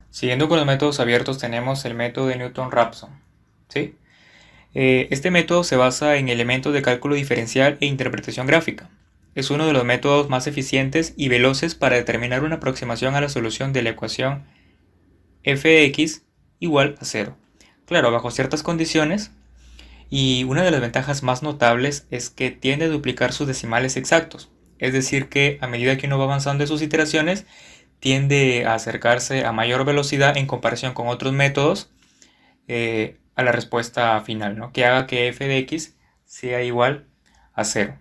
Siguiendo con los métodos abiertos tenemos el método de Newton-Raphson, ¿sí? Este método se basa en elementos de cálculo diferencial e interpretación gráfica. Es uno de los métodos más eficientes y veloces para determinar una aproximación a la solución de la ecuación f de x igual a 0. Claro, bajo ciertas condiciones, y una de las ventajas más notables es que tiende a duplicar sus decimales exactos. Es decir que a medida que uno va avanzando en sus iteraciones, tiende a acercarse a mayor velocidad en comparación con otros métodos a la respuesta final, ¿no? Que haga que f de x sea igual a 0.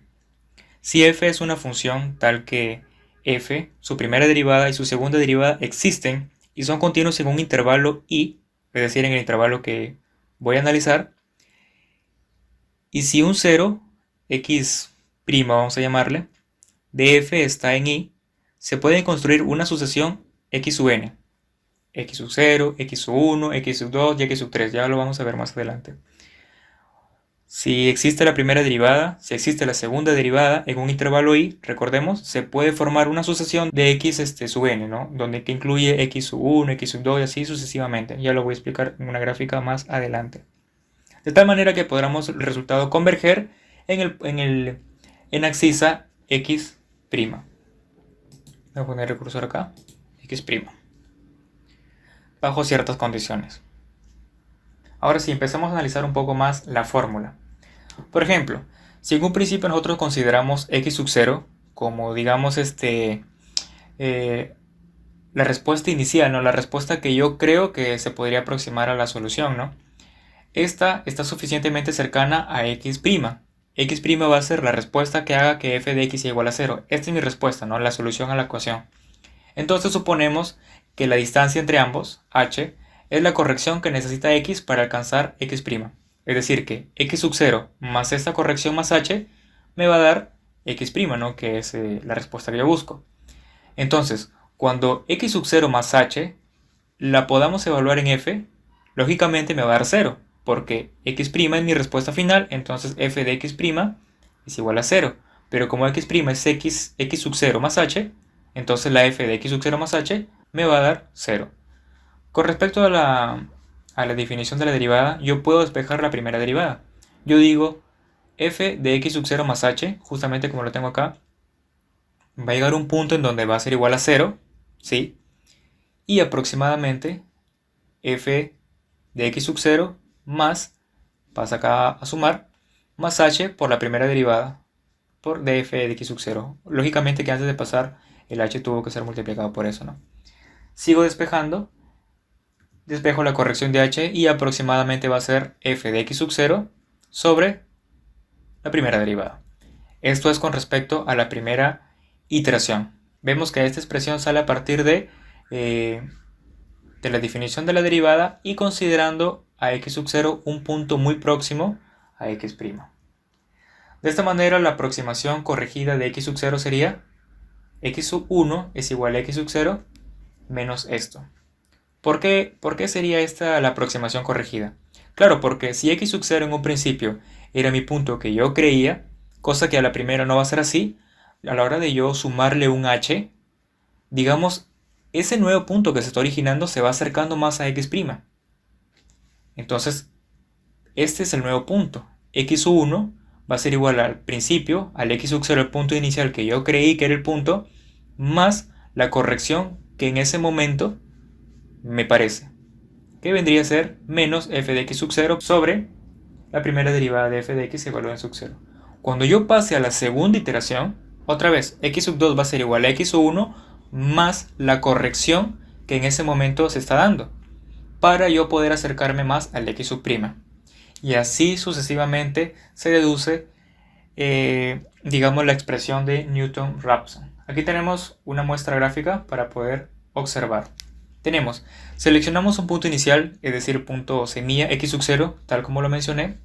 Si f es una función tal que f, su primera derivada y su segunda derivada existen y son continuos en un intervalo i, es decir, en el intervalo que voy a analizar, y si un 0, x' vamos a llamarle, de f está en i, se puede construir una sucesión x sub n, x sub 0, x sub 1, x sub 2 y x sub 3, ya lo vamos a ver más adelante. Si existe la primera derivada, si existe la segunda derivada en un intervalo i, recordemos, se puede formar una sucesión de x sub n, ¿no? Donde que incluye x sub 1, x sub 2 y así sucesivamente. Ya lo voy a explicar en una gráfica más adelante. De tal manera que podamos el resultado converger en abscisa x'. Voy a poner el cursor acá, x', bajo ciertas condiciones. Ahora sí, empezamos a analizar un poco más la fórmula. Por ejemplo, si en un principio nosotros consideramos x sub 0 como, digamos, la respuesta inicial, ¿no? La respuesta que yo creo que se podría aproximar a la solución, ¿no? Esta está suficientemente cercana a x'. X' va a ser la respuesta que haga que f de x sea igual a 0. Esta es mi respuesta, ¿no? La solución a la ecuación. Entonces suponemos que la distancia entre ambos, h, es la corrección que necesita x para alcanzar x'. Es decir, que x sub 0 más esta corrección más h me va a dar x', ¿no? Que es la respuesta que yo busco. Entonces, cuando x sub 0 más h la podamos evaluar en f, lógicamente me va a dar 0, porque x' es mi respuesta final, entonces f de x' es igual a 0. Pero como x' es x sub 0 más h, entonces la f de x sub 0 más h me va a dar 0. Con respecto a la definición de la derivada, yo puedo despejar la primera derivada. Yo digo f de x sub 0 más h, justamente como lo tengo acá, va a llegar a un punto en donde va a ser igual a 0, ¿sí? Y aproximadamente f de x sub 0 más, pasa acá a sumar, más h por la primera derivada por df de x sub 0. Lógicamente que antes de pasar el h tuvo que ser multiplicado por eso, ¿no? Sigo despejando, despejo la corrección de h y aproximadamente va a ser f de x sub 0 sobre la primera derivada. Esto es con respecto a la primera iteración. Vemos que esta expresión sale a partir de la definición de la derivada y considerando a x sub 0 un punto muy próximo a x'. De esta manera la aproximación corregida de x sub 0 sería x sub 1 es igual a x sub 0 menos esto. ¿Por qué sería esta la aproximación corregida? Claro, porque si x sub 0 en un principio era mi punto que yo creía, cosa que a la primera no va a ser así, a la hora de yo sumarle un h, digamos, ese nuevo punto que se está originando se va acercando más a x'. Entonces, este es el nuevo punto. X sub 1 va a ser igual al principio, al x sub 0, el punto inicial que yo creí que era el punto, más la corrección que en ese momento me parece, que vendría a ser menos f de x sub 0 sobre la primera derivada de f de x igual a sub 0. Cuando yo pase a la segunda iteración, otra vez, x sub 2 va a ser igual a x sub 1 más la corrección que en ese momento se está dando, para yo poder acercarme más al x sub'. Y así sucesivamente se deduce, digamos, la expresión de Newton-Raphson. Aquí tenemos una muestra gráfica para poder observar. Seleccionamos un punto inicial, es decir, punto semilla x sub 0, tal como lo mencioné,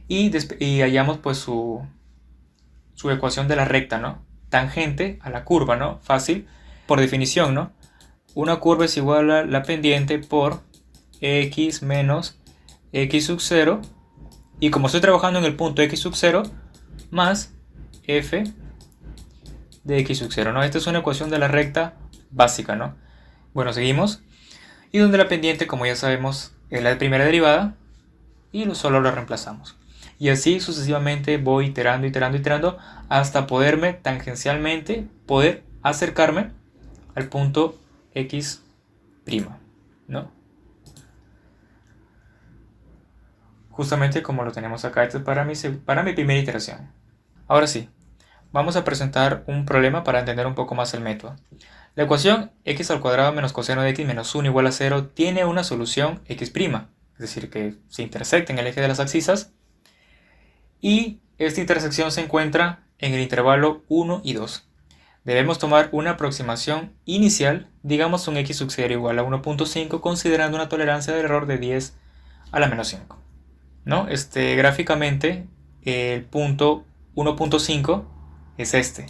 y hallamos pues su ecuación de la recta, ¿no? Tangente a la curva, ¿no? Fácil, por definición, ¿no? Una curva es igual a la pendiente por x menos x sub 0, y como estoy trabajando en el punto x sub 0, más f de x sub 0, ¿no? Esta es una ecuación de la recta básica, ¿no? Bueno, seguimos. y donde la pendiente, como ya sabemos, es la primera derivada y solo lo reemplazamos. Y así sucesivamente voy iterando hasta poderme tangencialmente poder acercarme al punto x', ¿no? Justamente como lo tenemos acá. Esto es para mi primera iteración. Ahora sí, vamos a presentar un problema para entender un poco más el método. La ecuación x al cuadrado menos coseno de x menos 1 igual a '0 tiene una solución x', es decir, que se intersecta en el eje de las abscisas, y esta intersección se encuentra en el intervalo 1 y 2. Debemos tomar una aproximación inicial, digamos un x sub 0 igual a 1.5, considerando una tolerancia del error de 10 a la menos 5. ¿No? Gráficamente, el punto 1.5 es este.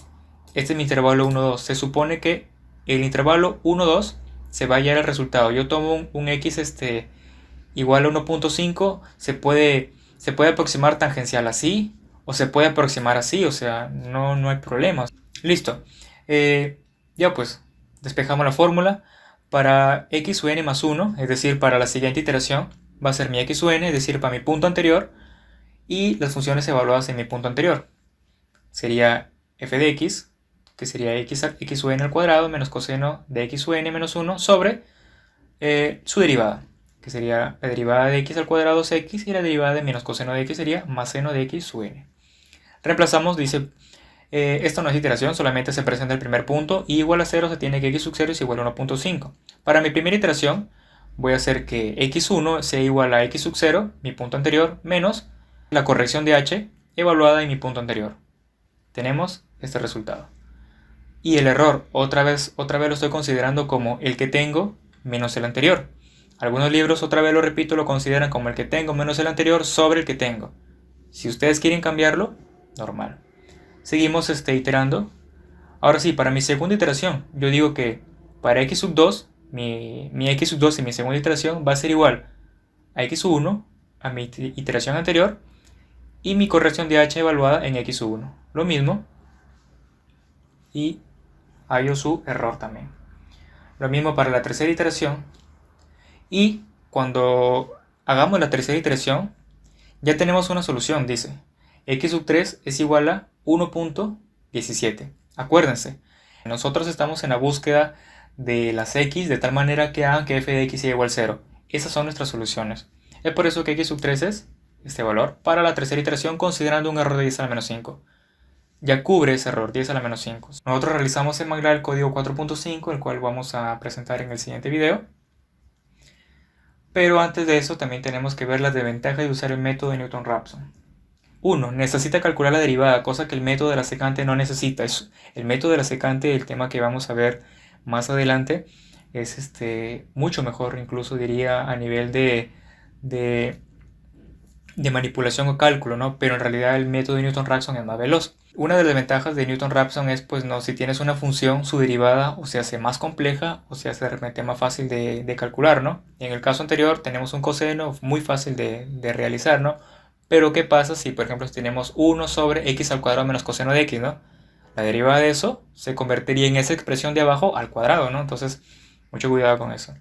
Este es mi intervalo 1, 2. Se supone que el intervalo 1, 2 se va a hallar el resultado. Yo tomo un x igual a 1.5, se puede aproximar tangencial así, o se puede aproximar así, o sea, no hay problema. Listo. Ya pues, despejamos la fórmula. Para x sub n más 1, es decir, para la siguiente iteración, va a ser mi x sub n, es decir, para mi punto anterior, y las funciones evaluadas en mi punto anterior. Sería f de x, que sería x sub n al cuadrado menos coseno de x sub n menos 1 sobre su derivada, que sería la derivada de x al cuadrado es x, y la derivada de menos coseno de x sería más seno de x sub n. Reemplazamos, dice, esto no es iteración, solamente se presenta el primer punto, y igual a 0 se tiene que x sub 0 es igual a 1.5. Para mi primera iteración voy a hacer que x1 sea igual a x sub 0, mi punto anterior, menos la corrección de h evaluada en mi punto anterior. Tenemos este resultado. Y el error, otra vez lo estoy considerando como el que tengo menos el anterior. Algunos libros, otra vez lo repito, lo consideran como el que tengo menos el anterior sobre el que tengo. Si ustedes quieren cambiarlo, normal. Seguimos iterando. Ahora sí, para mi segunda iteración, yo digo que para x sub 2, mi x sub 2 en mi segunda iteración va a ser igual a x sub 1, a mi iteración anterior, y mi corrección de h evaluada en x sub 1. Lo mismo, y hallo su error también. Lo mismo para la tercera iteración, y cuando hagamos la tercera iteración, ya tenemos una solución, dice x sub 3 es igual a 1.17. Acuérdense, nosotros estamos en la búsqueda de las x de tal manera que hagan que f de x sea igual a 0. Esas son nuestras soluciones. Es por eso que x sub 3 es este valor para la tercera iteración, considerando un error de 10 a la menos 5. Ya cubre ese error, 10 a la menos 5. Nosotros realizamos en MATLAB el código 4.5, el cual vamos a presentar en el siguiente video. Pero antes de eso también tenemos que ver las desventajas de usar el método de Newton-Raphson. 1. Necesita calcular la derivada, cosa que el método de la secante no necesita. El método de la secante, el tema que vamos a ver más adelante, es mucho mejor, incluso diría a nivel de manipulación o cálculo, ¿no? Pero en realidad el método de Newton-Raphson es más veloz. Una de las ventajas de Newton-Raphson es, pues, no, si tienes una función, su derivada o se hace más compleja o se hace de repente más fácil de calcular, ¿no? En el caso anterior tenemos un coseno muy fácil de realizar, ¿no? Pero ¿qué pasa si, por ejemplo, si tenemos 1 sobre x al cuadrado menos coseno de x, ¿no? La derivada de eso se convertiría en esa expresión de abajo al cuadrado, ¿no? Entonces, mucho cuidado con eso.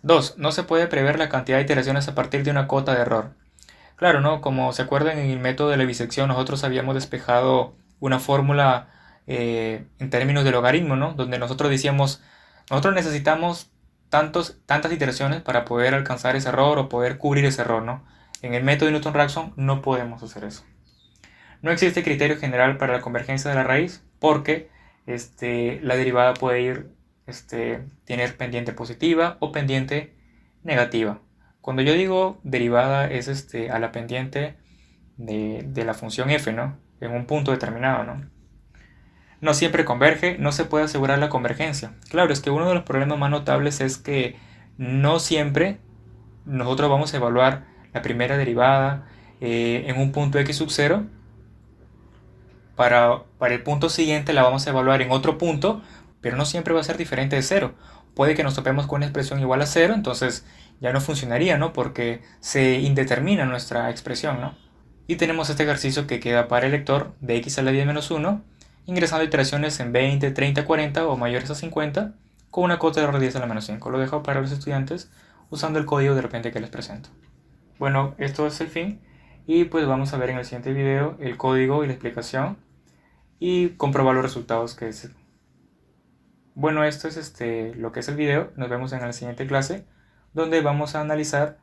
2. No se puede prever la cantidad de iteraciones a partir de una cota de error. Claro, ¿no? Como se acuerdan, en el método de la bisección nosotros habíamos despejado una fórmula en términos de logaritmo, ¿no? Donde nosotros decíamos, nosotros necesitamos tantas iteraciones para poder alcanzar ese error o poder cubrir ese error, ¿no? En el método de Newton-Raphson no podemos hacer eso. No existe criterio general para la convergencia de la raíz porque la derivada puede tener pendiente positiva o pendiente negativa. Cuando yo digo derivada es a la pendiente de la función f, ¿no? En un punto determinado, ¿no? No siempre converge, no se puede asegurar la convergencia. Claro, es que uno de los problemas más notables es que no siempre nosotros vamos a evaluar la primera derivada en un punto x sub 0. Para el punto siguiente la vamos a evaluar en otro punto, pero no siempre va a ser diferente de 0. Puede que nos topemos con una expresión igual a 0, entonces ya no funcionaría, ¿no? Porque se indetermina nuestra expresión, ¿no? Y tenemos este ejercicio que queda para el lector de x a la 10 menos 1, ingresando iteraciones en 20, 30, 40 o mayores a 50, con una cota de error 10 a la menos 5. Lo dejo para los estudiantes usando el código de repente que les presento. Bueno, esto es el fin y pues vamos a ver en el siguiente video el código y la explicación y comprobar los resultados que es. Bueno, esto es lo que es el video. Nos vemos en la siguiente clase donde vamos a analizar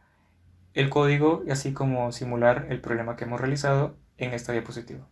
el código y así como simular el problema que hemos realizado en esta diapositiva.